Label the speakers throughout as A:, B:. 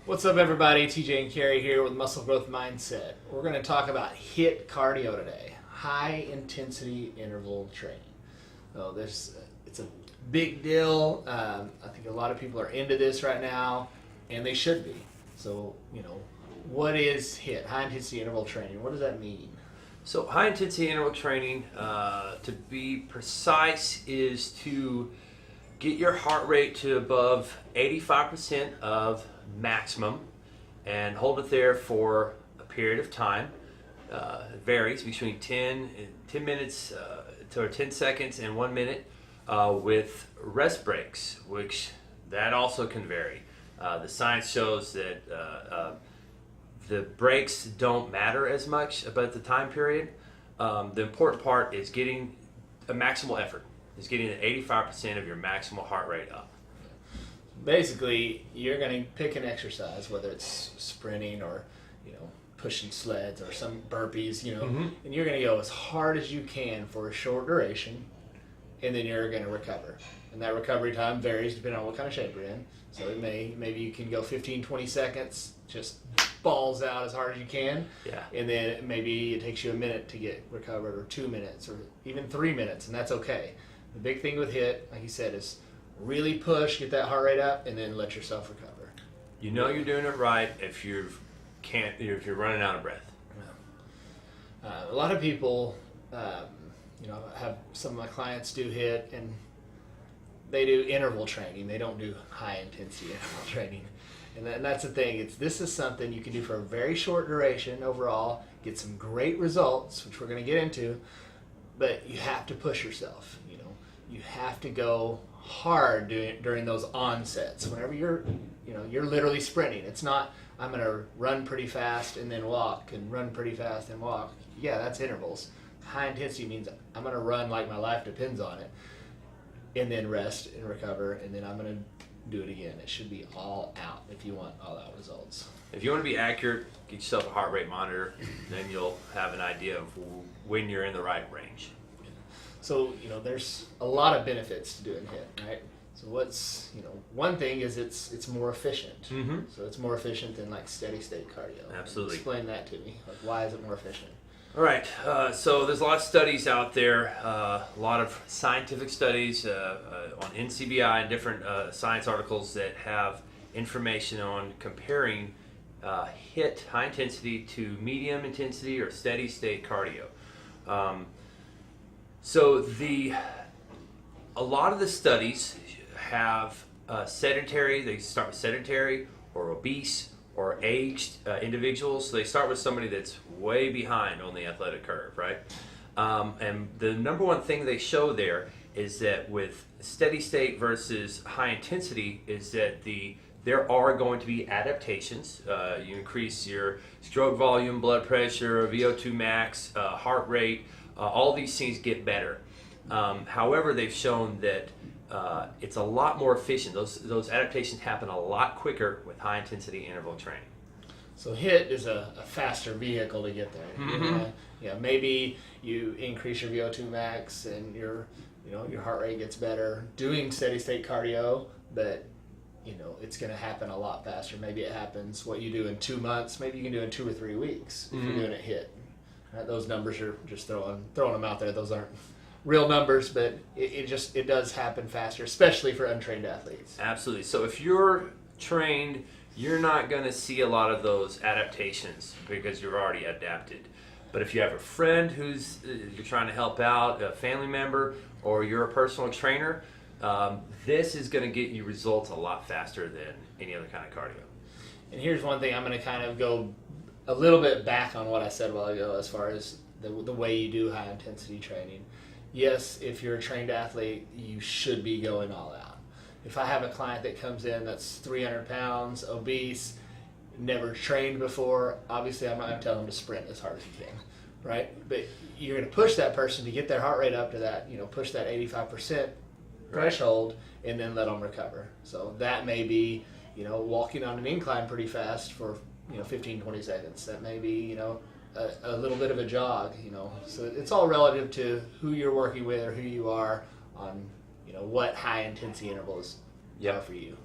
A: What's up, everybody? TJ and Carrie here with Muscle Growth Mindset. We're going to talk about HIT cardio today, high intensity interval training. So it's a big deal. I think a lot of people are into this right now, and they should be. So, what is HIT, high intensity interval training? What does that mean?
B: So high intensity interval training, to be precise, is to get your heart rate to above 85% of maximum and hold it there for a period of time. It varies between 10 minutes or 10 seconds and 1 minute with rest breaks, which that also can vary. The science shows that the breaks don't matter as much about the time period. The important part is getting a maximal effort, is getting the 85% of your maximal heart rate up.
A: Basically, you're going to pick an exercise, whether it's sprinting or, pushing sleds or some burpees, and you're going to go as hard as you can for a short duration, and then you're going to recover. And that recovery time varies depending on what kind of shape you're in. So maybe you can go 15, 20 seconds, just balls out as hard as you can.
B: Yeah.
A: And then maybe it takes you a minute to get recovered, or 2 minutes, or even 3 minutes, and that's okay. The big thing with HIT, like you said, is really push, get that heart rate up, and then let yourself recover.
B: You know you're doing it right if you're running out of breath.
A: A lot of people, have some of my clients do HIT, and they do interval training. They don't do high intensity interval training. And that's the thing. This is something you can do for a very short duration overall, get some great results, which we're going to get into, but you have to push yourself. You have to go hard during those onsets. Whenever you're literally sprinting. It's not, I'm going to run pretty fast and then walk, and run pretty fast and walk. Yeah, that's intervals. High intensity means I'm going to run like my life depends on it, and then rest and recover, and then I'm going to do it again. It should be all out if you want all out results.
B: If you want to be accurate, get yourself a heart rate monitor, then you'll have an idea of when you're in the right range.
A: So, there's a lot of benefits to doing HIT, right? So one thing is it's more efficient.
B: Mm-hmm.
A: So it's more efficient than like steady state cardio.
B: Absolutely.
A: Explain that to me. Like, why is it more efficient?
B: All right, so there's a lot of studies out there, a lot of scientific studies on NCBI and different science articles that have information on comparing HIT, high intensity, to medium intensity or steady state cardio. A lot of the studies have they start with sedentary or obese or aged individuals. So they start with somebody that's way behind on the athletic curve, right? And the number one thing they show there is that with steady state versus high intensity is that there are going to be adaptations. You increase your stroke volume, blood pressure, VO2 max, heart rate, all these things get better. However, they've shown that it's a lot more efficient. Those adaptations happen a lot quicker with high intensity interval training.
A: So HIT is a faster vehicle to get there.
B: Mm-hmm.
A: Maybe you increase your VO2 max and your heart rate gets better doing steady state cardio, but it's going to happen a lot faster. Maybe it happens what you do in 2 months. Maybe you can do it in 2 or 3 weeks if you're doing it HIT. Right? Those numbers are just throwing them out there. Those aren't real numbers, but it does happen faster, especially for untrained athletes.
B: Absolutely. So if you're trained, you're not going to see a lot of those adaptations because you're already adapted. But if you have a friend who's you're trying to help out, a family member, or you're a personal trainer, this is going to get you results a lot faster than any other kind of cardio.
A: And here's one thing, I'm going to kind of go a little bit back on what I said a while ago as far as the way you do high intensity training. Yes, if you're a trained athlete, you should be going all out. If I have a client that comes in that's 300 pounds, obese, never trained before, obviously I'm not going to tell them to sprint as hard as you can, right? But you're going to push that person to get their heart rate up to that, push that 85% threshold, and then let them recover. So that may be, walking on an incline pretty fast for, 15, 20 seconds. That may be, a little bit of a jog, So it's all relative to who you're working with or who you are on, what high intensity intervals are for you.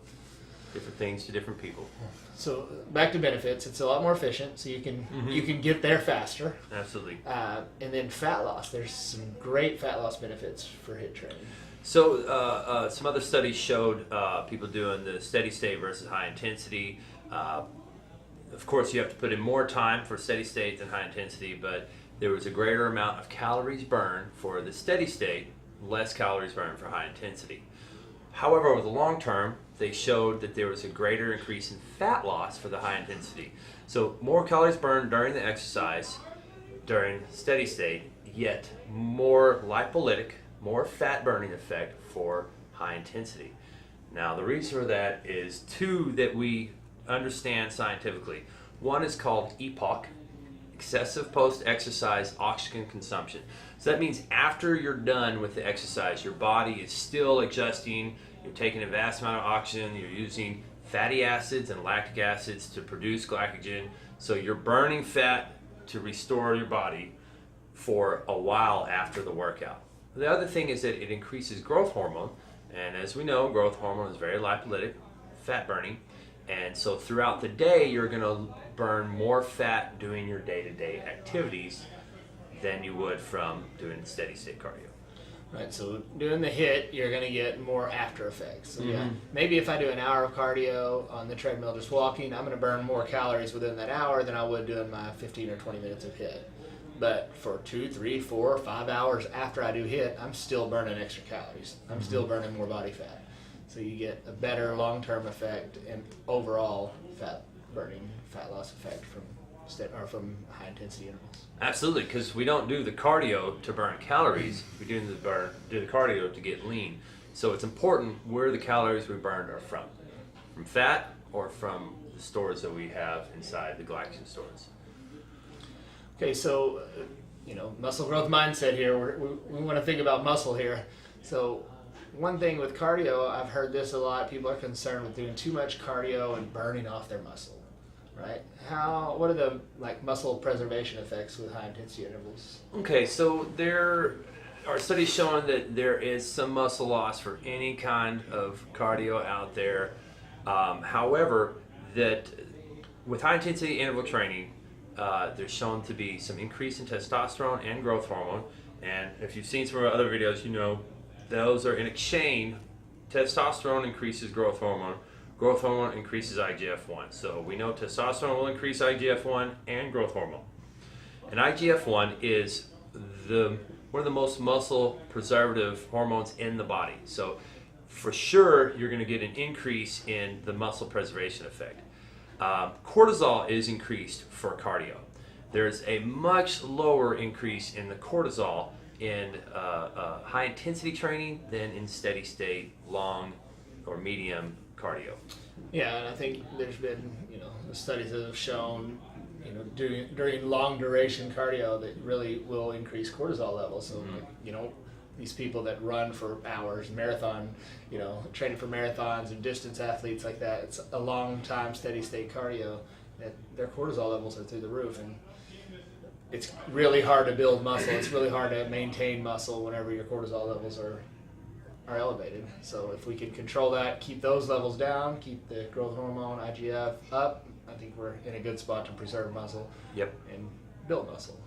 B: different things to different people.
A: So back to benefits, it's a lot more efficient, so you can get there faster.
B: Absolutely.
A: And then fat loss. There's some great fat loss benefits for HIIT training.
B: So some other studies showed people doing the steady state versus high intensity. Of course, you have to put in more time for steady state than high intensity, but there was a greater amount of calories burned for the steady state, less calories burned for high intensity. However, over the long term, they showed that there was a greater increase in fat loss for the high intensity. So more calories burned during the exercise, during steady state, yet more lipolytic, more fat burning effect for high intensity. Now, the reason for that is two that we understand scientifically. One is called EPOC, excessive post-exercise oxygen consumption. So that means after you're done with the exercise, your body is still adjusting, you're taking a vast amount of oxygen, you're using fatty acids and lactic acids to produce glycogen, so you're burning fat to restore your body for a while after the workout. The other thing is that it increases growth hormone, and as we know, growth hormone is very lipolytic, fat burning, and so throughout the day you're going to burn more fat doing your day-to-day activities than you would from doing steady state cardio.
A: Right, so doing the HIIT, you're going to get more after effects. So yeah, maybe if I do an hour of cardio on the treadmill just walking, I'm going to burn more calories within that hour than I would doing my 15 or 20 minutes of HIIT. But for 2, 3, 4, 5 hours after I do HIIT, I'm still burning extra calories. I'm still burning more body fat. So you get a better long-term effect and overall fat burning, fat loss effect from high intensity intervals.
B: Absolutely, because we don't do the cardio to burn calories. We do the cardio to get lean. So it's important where the calories we burned are from fat or from the stores that we have inside the glycogen stores.
A: Okay, so muscle growth mindset here. We want to think about muscle here. So one thing with cardio, I've heard this a lot. People are concerned with doing too much cardio and burning off their muscle, right? What are the muscle preservation effects with high intensity intervals?
B: Okay, so there are studies showing that there is some muscle loss for any kind of cardio out there. However, that with high intensity interval training, there's shown to be some increase in testosterone and growth hormone. And if you've seen some of our other videos, you know those are in a chain. Testosterone increases growth hormone increases IGF-1. So we know testosterone will increase IGF-1 and growth hormone. And IGF-1 is one of the most muscle preservative hormones in the body. So for sure, you're going to get an increase in the muscle preservation effect. Cortisol is increased for cardio. There's a much lower increase in the cortisol in high intensity training than in steady state, long or medium cardio.
A: Yeah, and I think there's been studies that have shown during long duration cardio that really will increase cortisol levels. So these people that run for hours, marathon, training for marathons and distance athletes like that, it's a long time steady state cardio that their cortisol levels are through the roof, and it's really hard to build muscle. It's really hard to maintain muscle whenever your cortisol levels are elevated. So if we can control that, keep those levels down, keep the growth hormone, IGF up, I think we're in a good spot to preserve muscle.
B: Yep.
A: And build muscle.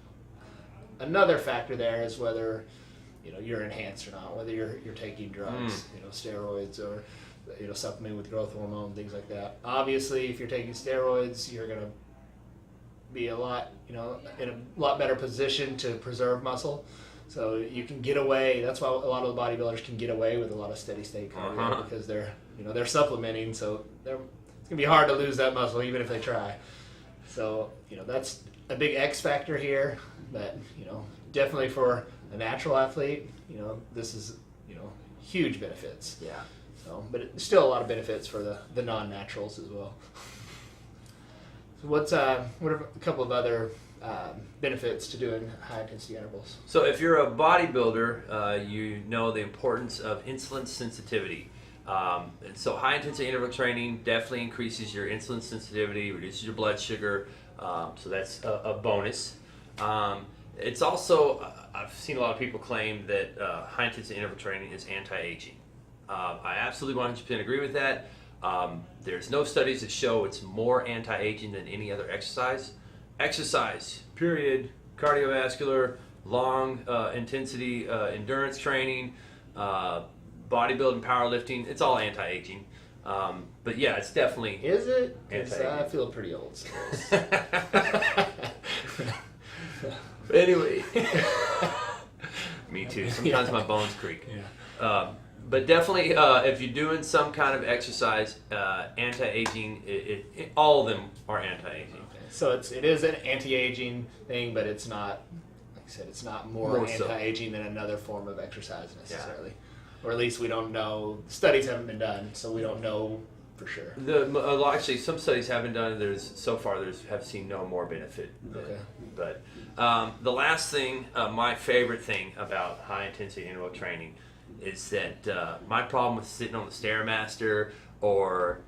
A: Another factor there is whether you're enhanced or not, whether you're taking drugs, steroids or supplementing with growth hormone, things like that. Obviously, if you're taking steroids, you're going to be in a lot better position to preserve muscle. So you can get away. That's why a lot of the bodybuilders can get away with a lot of steady state cardio because they're supplementing. So it's gonna be hard to lose that muscle even if they try. So that's a big X factor here. But definitely for a natural athlete, this is huge benefits.
B: Yeah.
A: So, but it's still a lot of benefits for the non-naturals as well. So what are a couple of other benefits to doing high intensity intervals?
B: So if you're a bodybuilder, you know the importance of insulin sensitivity. And so high intensity interval training definitely increases your insulin sensitivity, reduces your blood sugar. So that's a bonus. It's also, I've seen a lot of people claim that high intensity interval training is anti-aging. I absolutely 100% agree with that. There's no studies that show it's more anti-aging than any other exercise. Exercise, period, cardiovascular, long intensity endurance training, bodybuilding, powerlifting, it's all anti-aging. But yeah, it's definitely
A: Is it? 'Cause I
B: anti-aging.
A: feel pretty old. So.
B: Anyway, me too. Sometimes my bones creak.
A: Yeah.
B: But definitely, if you're doing some kind of exercise, anti-aging, all of them are anti-aging.
A: Okay. So it is an anti-aging thing, but it's not, like I said, it's not more
B: More so.
A: anti-aging than another form of exercise necessarily. Or at least we don't know. Studies haven't been done, so we don't know for sure.
B: Actually, some studies have been done. Have seen no more benefit.
A: Okay.
B: But the last thing, my favorite thing about high intensity interval training is that my problem with sitting on the Stairmaster or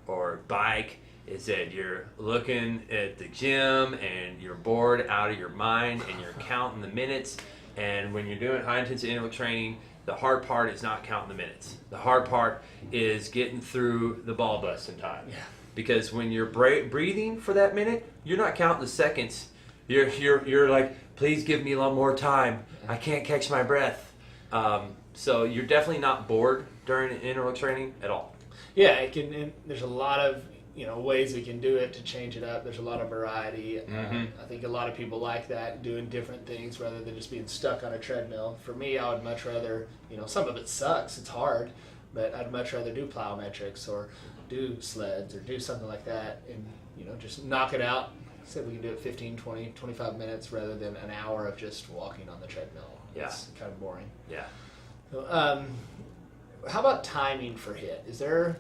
B: bike is that you're looking at the gym and you're bored out of your mind and you're counting the minutes. And when you're doing high intensity interval training, the hard part is not counting the minutes. The hard part is getting through the ball busting time.
A: Yeah.
B: Because when you're breathing for that minute, you're not counting the seconds. You're like, please give me a little more time. I can't catch my breath. So you're definitely not bored during interval training at all.
A: Yeah, there's a lot of ways we can do it to change it up. There's a lot of variety.
B: Mhm.
A: I think a lot of people like that, doing different things rather than just being stuck on a treadmill. For me, I would much rather, some of it sucks, it's hard, but I'd much rather do plyometrics or do sleds or do something like that and, just knock it out. Like I said, we can do it 15, 20, 25 minutes rather than an hour of just walking on the treadmill.
B: Yeah.
A: It's kind of boring.
B: Yeah.
A: So, how about timing for HIIT? Is there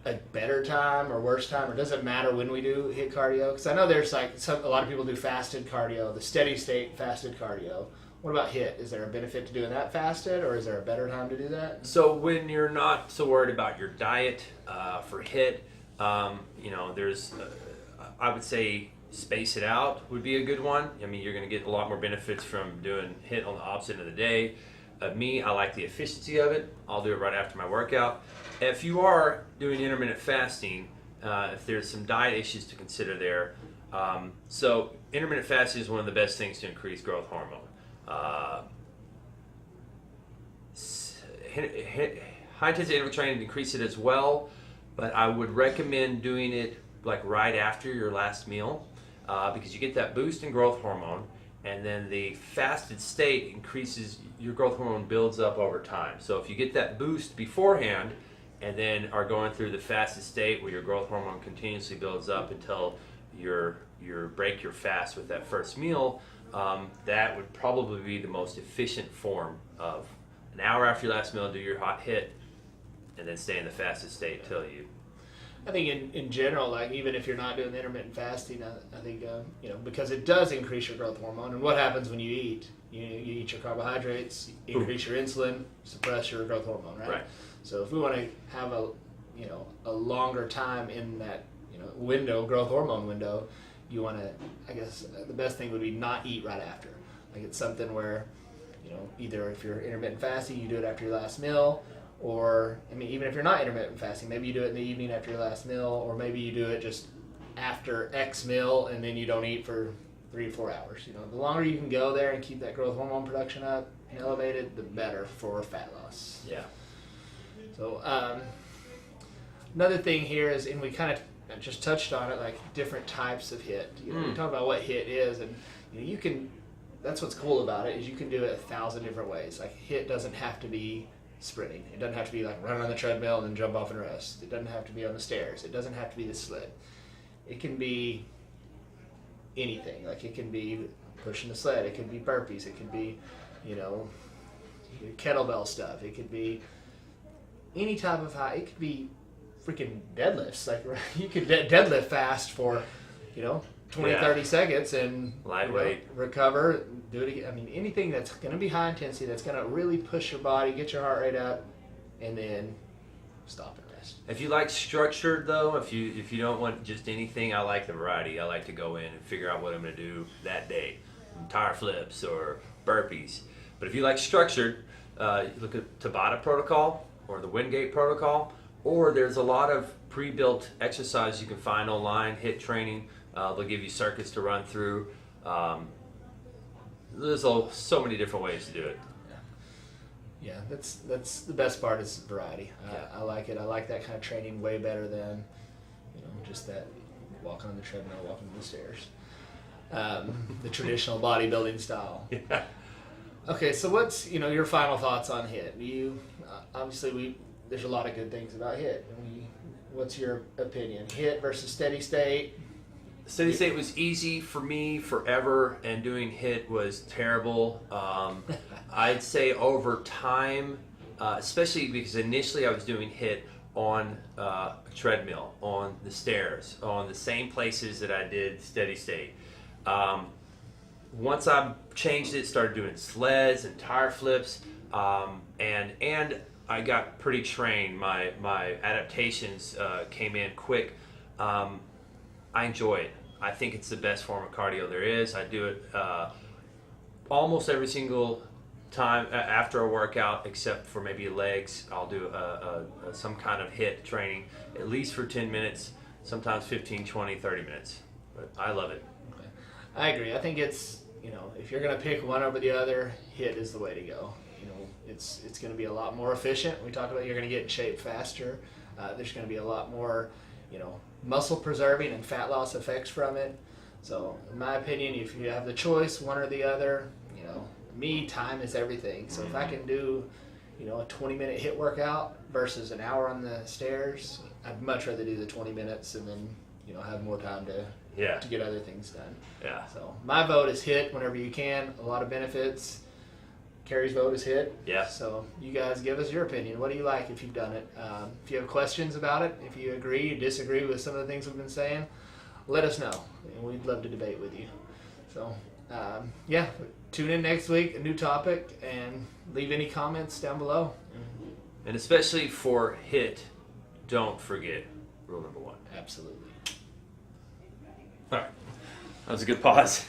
A: a better time or worse time, or does it matter when we do HIIT cardio? Because I know there's a lot of people do fasted cardio, the steady state fasted cardio. What about HIIT? Is there a benefit to doing that fasted, or is there a better time to do that?
B: So when you're not so worried about your diet for HIIT, there's, I would say space it out would be a good one. I mean, you're going to get a lot more benefits from doing HIIT on the opposite end of the day. Me, I like the efficiency of it. I'll do it right after my workout. If you are doing intermittent fasting, if there's some diet issues to consider there, so intermittent fasting is one of the best things to increase growth hormone. High intensity interval training increase it as well, but I would recommend doing it like right after your last meal because you get that boost in growth hormone, and then the fasted state increases, your growth hormone builds up over time. So if you get that boost beforehand and then are going through the fasted state where your growth hormone continuously builds up until you break your fast with that first meal, that would probably be the most efficient form of an hour after your last meal, do your hot HIIT, and then stay in the fasted state till you.
A: I think in general, like even if you're not doing the intermittent fasting, I think because it does increase your growth hormone. And what happens when you eat? You eat your carbohydrates, increase your insulin, suppress your growth hormone, right?
B: Right.
A: So if we want to have a longer time in that window, growth hormone window, you want to, I guess the best thing would be not eat right after. Like it's something where either if you're intermittent fasting, you do it after your last meal. Or, even if you're not intermittent fasting, maybe you do it in the evening after your last meal, or maybe you do it just after X meal and then you don't eat for 3 to 4 hours. The longer you can go there and keep that growth hormone production up and elevated, the better for fat loss.
B: Yeah.
A: So, another thing here is, and we kind of just touched on it, like different types of HIIT. We talk about what HIIT is, and you can, that's what's cool about it, is you can do it 1,000 different ways. Like HIIT doesn't have to be sprinting. It doesn't have to be like run on the treadmill and then jump off and rest. It doesn't have to be on the stairs. It doesn't have to be the sled. It can be anything. Like it can be pushing the sled. It can be burpees. It can be, kettlebell stuff. It could be any type of high. It could be freaking deadlifts. Like you could deadlift fast for, 20, 30 seconds and
B: lightweight,
A: recover, do it again. Anything that's going to be high intensity, that's going to really push your body, get your heart rate up, and then stop and rest.
B: If you like structured though, if you don't want just anything, I like the variety. I like to go in and figure out what I'm going to do that day, tire flips or burpees. But if you like structured, you look at Tabata protocol or the Wingate protocol, or there's a lot of pre-built exercises you can find online, HIT training. They'll give you circuits to run through. There's so many different ways to do it.
A: Yeah, that's the best part is variety.
B: Yeah.
A: I like it. I like that kind of training way better than, just that walking on the treadmill, walking the stairs. The traditional bodybuilding style.
B: Yeah.
A: Okay, so what's your final thoughts on HIT? Obviously there's a lot of good things about HIT. What's your opinion? HIT versus steady state?
B: Steady state was easy for me forever, and doing HIT was terrible. I'd say over time, especially because initially I was doing HIT on a treadmill, on the stairs, on the same places that I did steady state. Once I changed it, started doing sleds and tire flips, and I got pretty trained. My adaptations came in quick. I enjoy it. I think it's the best form of cardio there is. I do it almost every single time after a workout, except for maybe legs. I'll do some kind of HIT training, at least for 10 minutes, sometimes 15, 20, 30 minutes. But I love it.
A: Okay. I agree. I think it's, if you're going to pick one over the other, HIT is the way to go. It's going to be a lot more efficient. We talked about you're going to get in shape faster. There's going to be a lot more, muscle preserving and fat loss effects from it. So in my opinion, if you have the choice, one or the other, time is everything. So if I can do, a 20-minute HIT workout versus an hour on the stairs, I'd much rather do the 20 minutes and then, have more time to get other things done.
B: Yeah.
A: So my vote is HIT whenever you can. A lot of benefits. Carrie's vote is HIT.
B: Yeah.
A: So you guys give us your opinion. What do you like if you've done it? If you have questions about it, if you agree, you disagree with some of the things we've been saying, let us know. And we'd love to debate with you. So, tune in next week, a new topic, and leave any comments down below.
B: And especially for HIT, don't forget rule number 1.
A: Absolutely.
B: All right. That was a good pause.